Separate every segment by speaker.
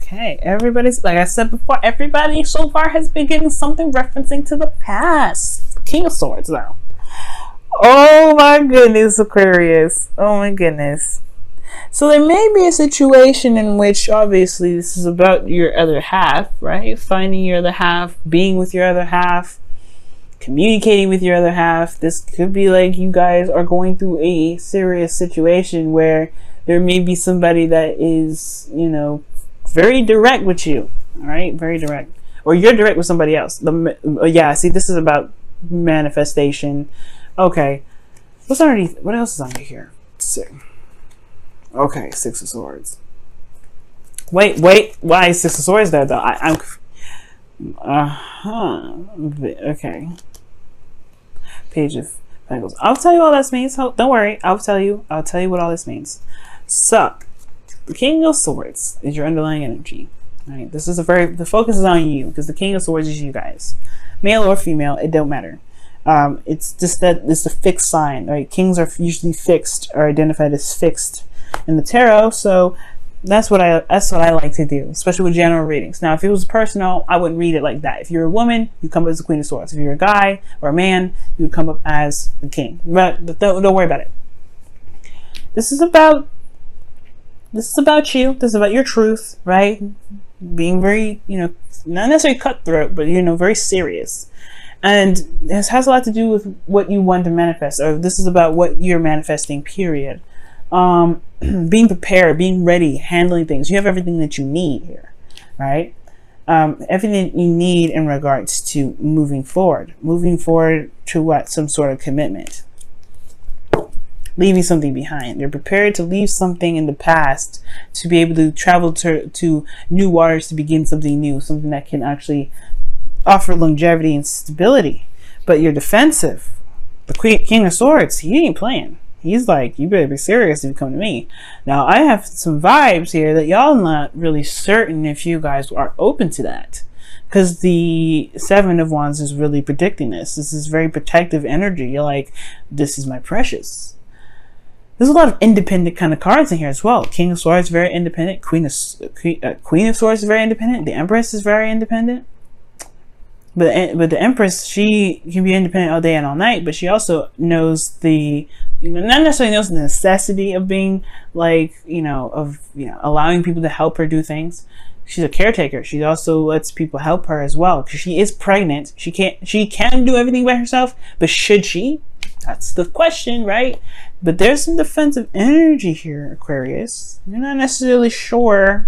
Speaker 1: Okay, everybody's, like I said before, everybody so far has been getting something referencing to the past. King of Swords, though. Oh my goodness, Aquarius. Oh my goodness. So there may be a situation in which, obviously, this is about your other half, right? Finding your other half, being with your other half, communicating with your other half. This could be like you guys are going through a serious situation where there may be somebody that is, you know, very direct with you, all right? Very direct. Or you're direct with somebody else. Yeah, see, this is about manifestation. Okay. What's underneath? What else is under here? Okay, Six of Swords. Wait. Why is Six of Swords there, though? Okay. Page of Pentacles. I'll tell you all this means. Don't worry. I'll tell you what all this means. So, the King of Swords is your underlying energy. Right? This is the focus is on you, because the King of Swords is you guys. Male or female, it don't matter. It's just that it's a fixed sign, right? Kings are usually fixed, or identified as fixed in the tarot, so that's what I like to do, especially with general readings. Now, if it was personal, I wouldn't read it like that. If you're a woman, you come up as the Queen of Swords. If you're a guy or a man, you would come up as the King. But don't worry about it. This is about you. This is about your truth, right? Being very, not necessarily cutthroat, but very serious. And this has a lot to do with what you want to manifest, or this is about what you're manifesting, period. Being prepared, being ready, handling things. You have everything that you need here, right? Everything you need in regards to moving forward to what? Some sort of commitment, leaving something behind. You're prepared to leave something in the past to be able to travel to new waters, to begin something new, something that can actually offer longevity and stability. But you're defensive. The King of Swords, he ain't playing. He's like, you better be serious if you come to me. Now, I have some vibes here that y'all not really certain if you guys are open to that. Because the Seven of Wands is really predicting this. This is very protective energy. You're like, this is my precious. There's a lot of independent kind of cards in here as well. King of Swords is very independent. Queen of Swords is very independent. The Empress is very independent. But the Empress, she can be independent all day and all night, but she also knows not necessarily knows the necessity of being allowing people to help her do things. She's a caretaker. She also lets people help her as well, because she is pregnant. She can do everything by herself, but should she? That's the question, right? But there's some defensive energy here, Aquarius. You're not necessarily sure.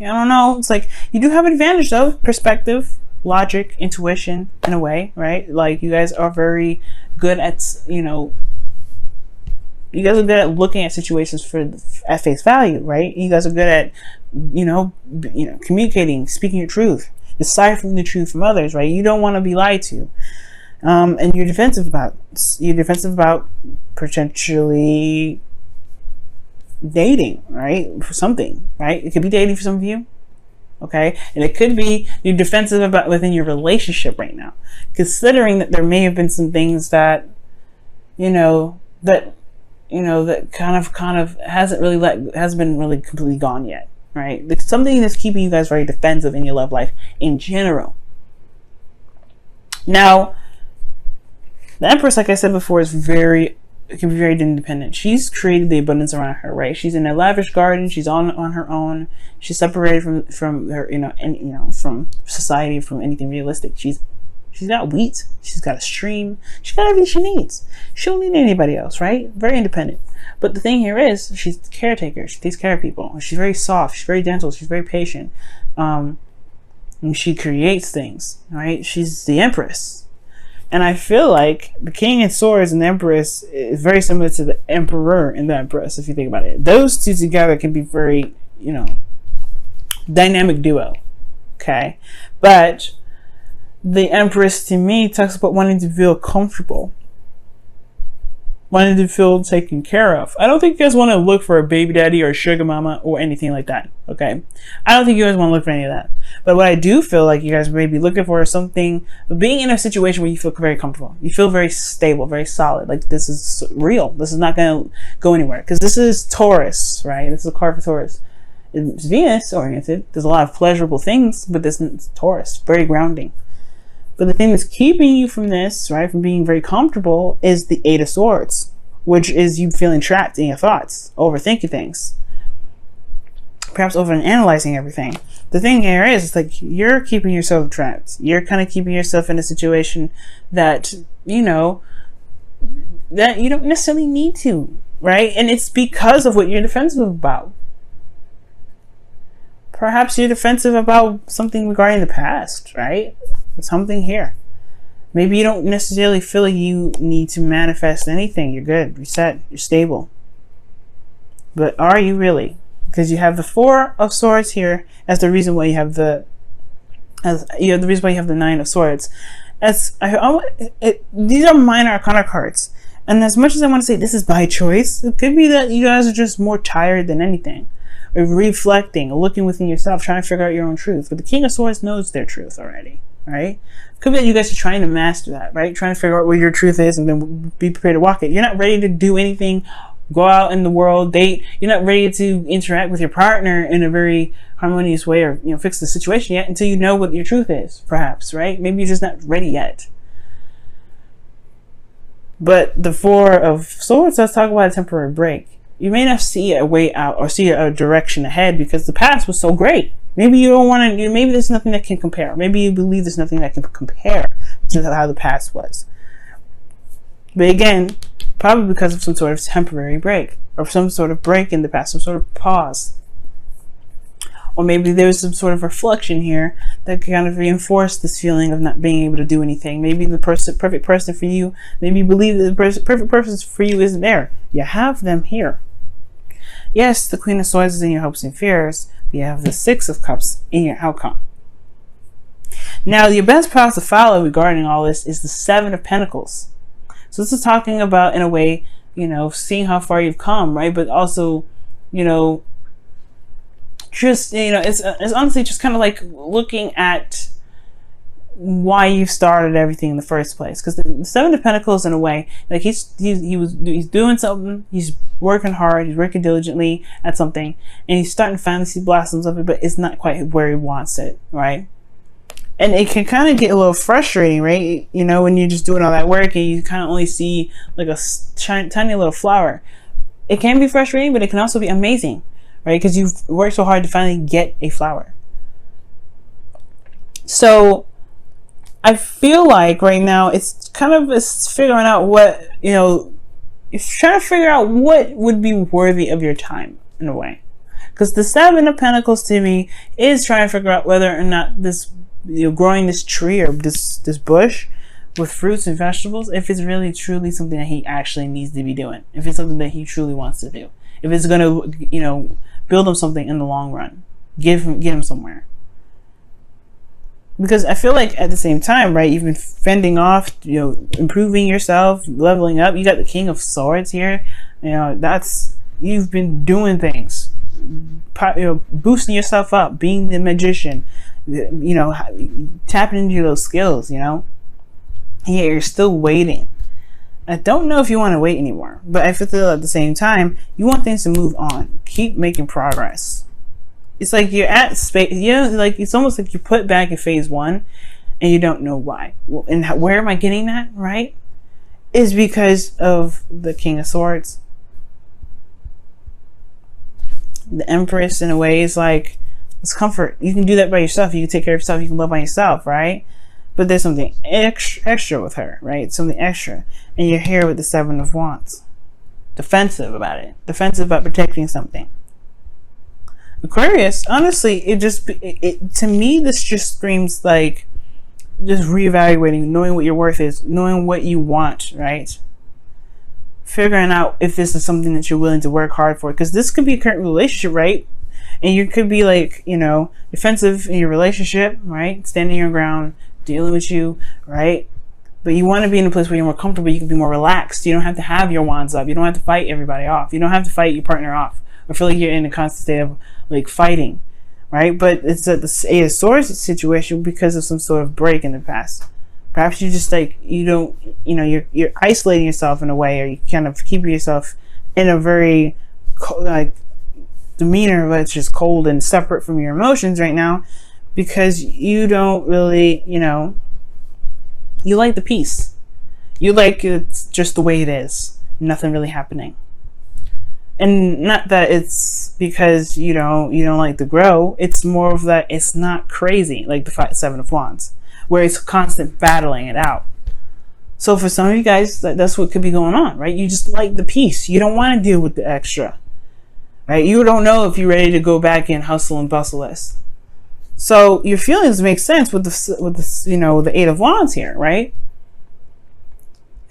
Speaker 1: I don't know. It's like you do have an advantage though, perspective, logic, intuition, in a way, right? Like you guys are very good at, you guys are good at looking at situations at face value, right? You guys are good at, communicating, speaking your truth, deciphering the truth from others, right? You don't want to be lied to. And you're defensive about potentially dating, right? For something, right? It could be dating for some of you. Okay, and it could be you're defensive about within your relationship right now, considering that there may have been some things that that kind of hasn't been really completely gone yet, right? Like something that's keeping you guys very defensive in your love life in general. Now, the Empress, like I said before, can be very independent. She's created the abundance around her, right? She's in a lavish garden. She's on her own. She's separated from her, from society, from anything realistic. She's got wheat. She's got a stream. She's got everything she needs. She don't need anybody else, right? Very independent. But the thing here is, she's a caretaker. She takes care of people. She's very soft. She's very gentle. She's very patient. And she creates things, right? She's the Empress. And I feel like the King of Swords and the Empress is very similar to the Emperor and the Empress, if you think about it. Those two together can be very, dynamic duo. Okay? But the Empress, to me, talks about wanting to feel comfortable. Wanting to feel taken care of. I don't think you guys want to look for a baby daddy or a sugar mama or anything like that. Okay? I don't think you guys want to look for any of that. But what I do feel like you guys may be looking for is something, being in a situation where you feel very comfortable. You feel very stable, very solid. Like this is real. This is not going to go anywhere. Because this is Taurus, right? This is a card for Taurus. It's Venus oriented. There's a lot of pleasurable things, but this is Taurus, very grounding. But the thing that's keeping you from this, right, from being very comfortable, is the Eight of Swords, which is you feeling trapped in your thoughts, overthinking things, perhaps overanalyzing everything. The thing here is, it's like you're keeping yourself trapped. You're kind of keeping yourself in a situation that, you know, that you don't necessarily need to, right? And it's because of what you're defensive about. Perhaps you're defensive about something regarding the past, right? There's something here. Maybe you don't necessarily feel like you need to manifest anything. You're good. You're set. You're stable. But are you really? Because you have the Four of Swords here as the reason why you have the reason why you have the Nine of Swords. These are minor arcana cards. And as much as I want to say this is by choice, it could be that you guys are just more tired than anything. Or reflecting, looking within yourself, trying to figure out your own truth. But the King of Swords knows their truth already, right? It could be that you guys are trying to master that, right? Trying to figure out what your truth is and then be prepared to walk it. You're not ready to do anything, go out in the world, date. You're not ready to interact with your partner in a very harmonious way or, you know, fix the situation yet until you know what your truth is, perhaps, right? Maybe you're just not ready yet. But the Four of Swords, let's talk about a temporary break. You may not see a way out or see a direction ahead because the past was so great. Maybe you don't want to, maybe there's nothing that can compare. Maybe you believe there's nothing that can compare to how the past was. But again, probably because of some sort of temporary break or some sort of break in the past, some sort of pause. Or maybe there's some sort of reflection here that can kind of reinforce this feeling of not being able to do anything. Maybe the perfect person for you, maybe you believe that the perfect person for you isn't there. You have them here. Yes, the Queen of Swords is in your hopes and fears, but you have the Six of Cups in your outcome. Now, your best path to follow regarding all this is the Seven of Pentacles. So this is talking about, in a way, you know, seeing how far you've come, right? But also, you know, just, you know, it's honestly just kind of like looking at why you started everything in the first place. Because the Seven of Pentacles, in a way, like he's doing something, he's working hard, he's working diligently at something, and he's starting to finally see blossoms of it, but it's not quite where he wants it, right? And it can kind of get a little frustrating, right? You know, when you're just doing all that work and you kind of only see like a tiny little flower. It can be frustrating, but it can also be amazing, right? Because you've worked so hard to finally get a flower. So I feel like right now it's figuring out what, you know, it's trying to figure out what would be worthy of your time in a way. Because the Seven of Pentacles to me is trying to figure out whether or not this, you know, growing this tree or this bush with fruits and vegetables, if it's really truly something that he actually needs to be doing, if it's something that he truly wants to do, if it's going to, you know, build him something in the long run, get him somewhere. Because I feel like at the same time, right, you've been fending off, you know, improving yourself, leveling up. You got the King of Swords here. You know, you've been doing things, you know, boosting yourself up, being the magician, you know, tapping into those skills, you know. Yeah, you're still waiting. I don't know if you want to wait anymore, but I feel at the same time, you want things to move on. Keep making progress. It's like you're at space, you know, like it's almost like you put back in phase 1 and you don't know why. And where am I getting that, right? Is because of the King of Swords. The Empress, in a way, is like, it's comfort. You can do that by yourself. You can take care of yourself. You can love on yourself, right? But there's something extra with her, right? Something extra. And you're here with the Seven of Wands. Defensive about it. Defensive about protecting something. Aquarius, honestly, to me, this just screams like just reevaluating, knowing what your worth is, knowing what you want, right? Figuring out if this is something that you're willing to work hard for. Because this could be a current relationship, right? And you could be like, you know, defensive in your relationship, right? Standing your ground, dealing with you, right? But you want to be in a place where you're more comfortable, you can be more relaxed. You don't have to have your wands up. You don't have to fight everybody off. You don't have to fight your partner off. Or feel like you're in a constant state of like fighting, right? But it's the Eight of Swords situation because of some sort of break in the past. Perhaps you just like, you don't, you know, you're isolating yourself in a way, or you kind of keep yourself in a very like demeanor which is cold and separate from your emotions right now, because you don't really, you know, you like the peace. You like it's just the way it is. Nothing really happening. And not that it's because you don't like to grow. It's more of that it's not crazy like the Seven of Wands, where it's constant battling it out. So for some of you guys, that's what could be going on, right? You just like the peace. You don't want to deal with the extra, right? You don't know if you're ready to go back and hustle and bustle this. So your feelings make sense with the you know, the Eight of Wands here, right?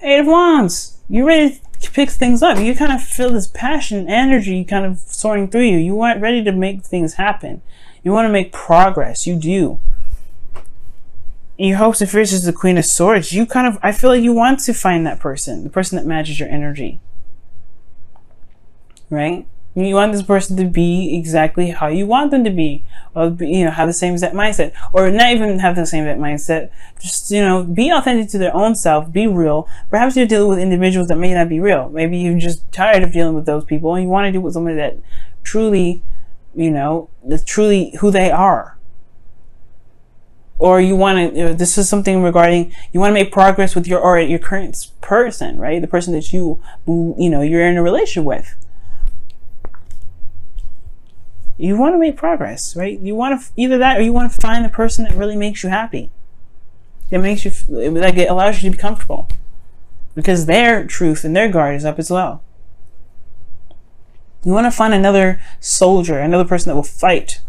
Speaker 1: Eight of Wands. You're ready to pick things up. You kind of feel this passion, energy kind of soaring through you. You aren't ready to make things happen. You want to make progress. You do. In your hopes and fears is the Queen of Swords. You kind of, I feel like you want to find that person, the person that matches your energy. Right? You want this person to be exactly how you want them to be. Or, you know, have the same exact mindset. Or not even have the same exact mindset. Just, you know, be authentic to their own self. Be real. Perhaps you're dealing with individuals that may not be real. Maybe you're just tired of dealing with those people and you want to deal with somebody that truly, you know, that's truly who they are. Or you want to, this is something regarding, you want to make progress with your current person, right? The person that you know, you're in a relationship with. You want to make progress, right? You want to, either that or you want to find the person that really makes you happy. That makes you, like, it allows you to be comfortable. Because their truth and their guard is up as well. You want to find another soldier, another person that will fight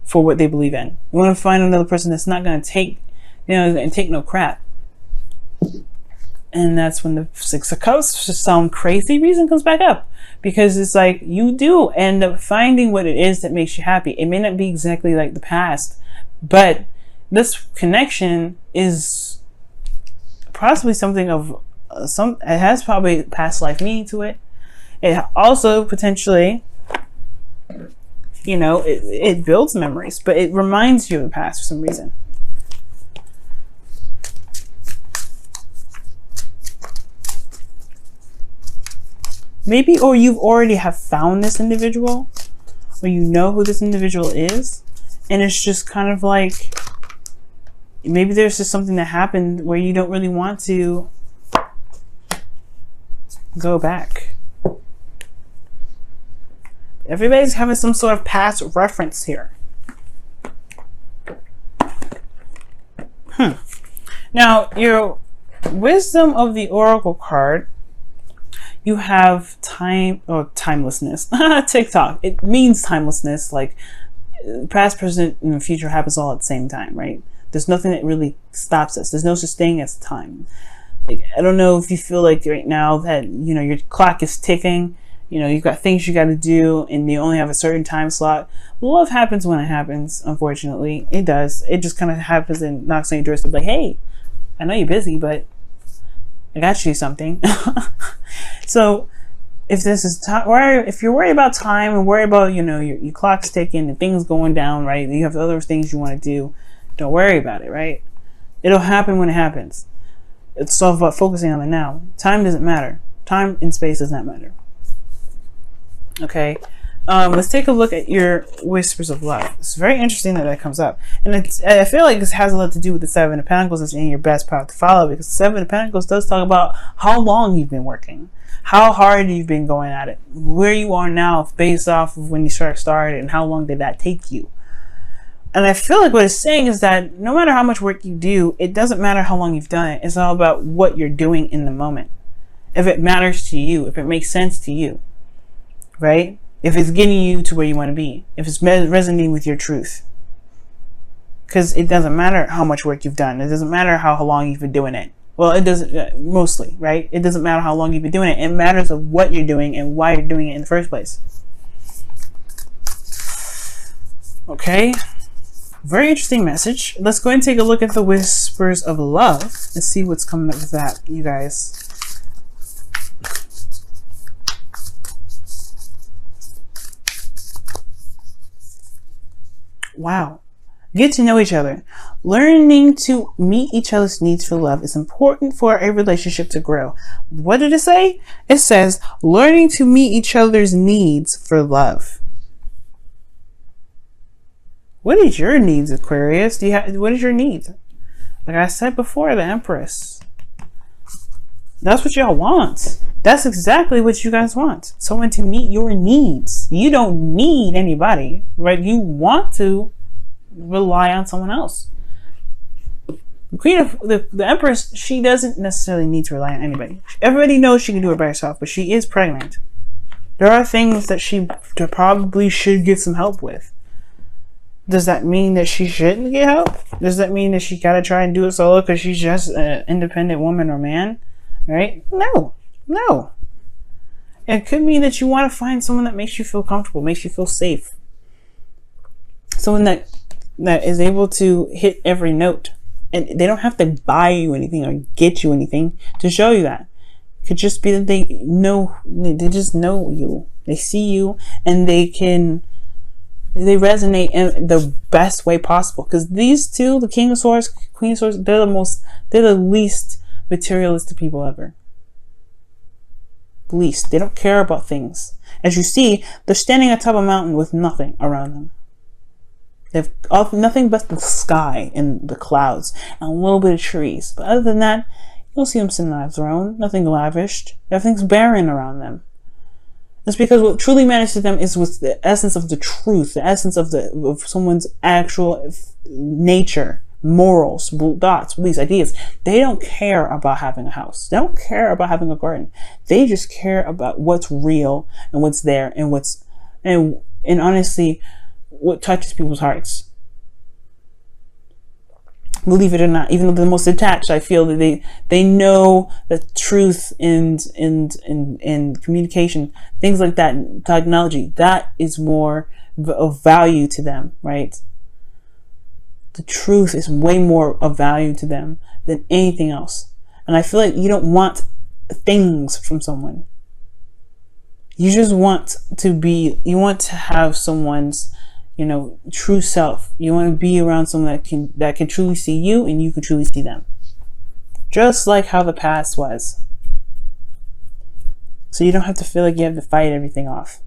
Speaker 1: for what they believe in. You want to find another person that's not going to take, you know, and take no crap. And that's when the Six of Cups, for some crazy reason, comes back up. Because it's like, you do end up finding what it is that makes you happy. It may not be exactly like the past, but this connection is possibly something of it has probably past life meaning to it. It also potentially, you know, it builds memories, but it reminds you of the past for some reason. Maybe, or you've already have found this individual, or you know who this individual is, and it's just kind of like, maybe there's just something that happened where you don't really want to go back. Everybody's having some sort of past reference here. Now, your Wisdom of the Oracle card, you have time or timelessness. TikTok. It means timelessness. Like past, present, and future happens all at the same time, right? There's nothing that really stops us. There's no such thing as time. Like, I don't know if you feel like right now that, you know, your clock is ticking. You know, you've got things you got to do, and you only have a certain time slot. Love happens when it happens. Unfortunately, it does. It just kind of happens and knocks on your doorstep. Like, hey, I know you're busy, but I got you something. So if this is if you're worried about time and worried about, you know, your clock's ticking and things going down, right? You have other things you want to do. Don't worry about it, right? It'll happen when it happens. It's all about focusing on the now. Time doesn't matter. Time and space does not matter. Okay. Let's take a look at your Whispers of Love. It's very interesting that comes up. And I feel like this has a lot to do with the Seven of Pentacles that's in your best path to follow, because the Seven of Pentacles does talk about how long you've been working, how hard you've been going at it, where you are now based off of when you started, and how long did that take you. And I feel like what it's saying is that no matter how much work you do, it doesn't matter how long you've done it. It's all about what you're doing in the moment. If it matters to you, if it makes sense to you, right? If it's getting you to where you want to be, if it's resonating with your truth. Because it doesn't matter how much work you've done. It doesn't matter how long you've been doing it. Well, it doesn't, mostly, right? It doesn't matter how long you've been doing it. It matters of what you're doing and why you're doing it in the first place. Okay. Very interesting message. Let's go ahead and take a look at the Whispers of Love and see what's coming up with that, you guys. Wow. Get to know each other. Learning to meet each other's needs for love is important for a relationship to grow. What did it say? It says learning to meet each other's needs for love. What is your needs, Aquarius? What is your needs? Like I said before, the Empress. That's what y'all want. That's exactly what you guys want. Someone to meet your needs. You don't need anybody, right? You want to rely on someone else. The Empress, she doesn't necessarily need to rely on anybody. Everybody knows she can do it by herself, but she is pregnant. There are things that she probably should get some help with. Does that mean that she shouldn't get help? Does that mean that she gotta try and do it solo because she's just an independent woman or man? Right? No. It could mean that you want to find someone that makes you feel comfortable, makes you feel safe. Someone that is able to hit every note. And they don't have to buy you anything or get you anything to show you that. It could just be that they just know you. They see you and they resonate in the best way possible. Because these two, the King of Swords, Queen of Swords, they're the least materialistic people ever. Least. They don't care about things. As you see, they're standing atop a mountain with nothing around them. They have nothing but the sky and the clouds and a little bit of trees. But other than that, you'll see them sitting on a throne. Nothing lavished. Everything's barren around them. It's because what truly matters to them is with the essence of the truth, the essence of someone's actual nature, morals, thoughts, beliefs, ideas. They don't care about having a house. They don't care about having a garden. They just care about what's real and what's there and honestly, what touches people's hearts. Believe it or not, even though they're the most detached, I feel that they know that truth and communication, things like that, technology, that is more of value to them, right? The truth is way more of value to them than anything else. And I feel like you don't want things from someone. You just want to have someone's, true self. You want to be around someone that can truly see you and you can truly see them. Just like how the past was. So you don't have to feel like you have to fight everything off.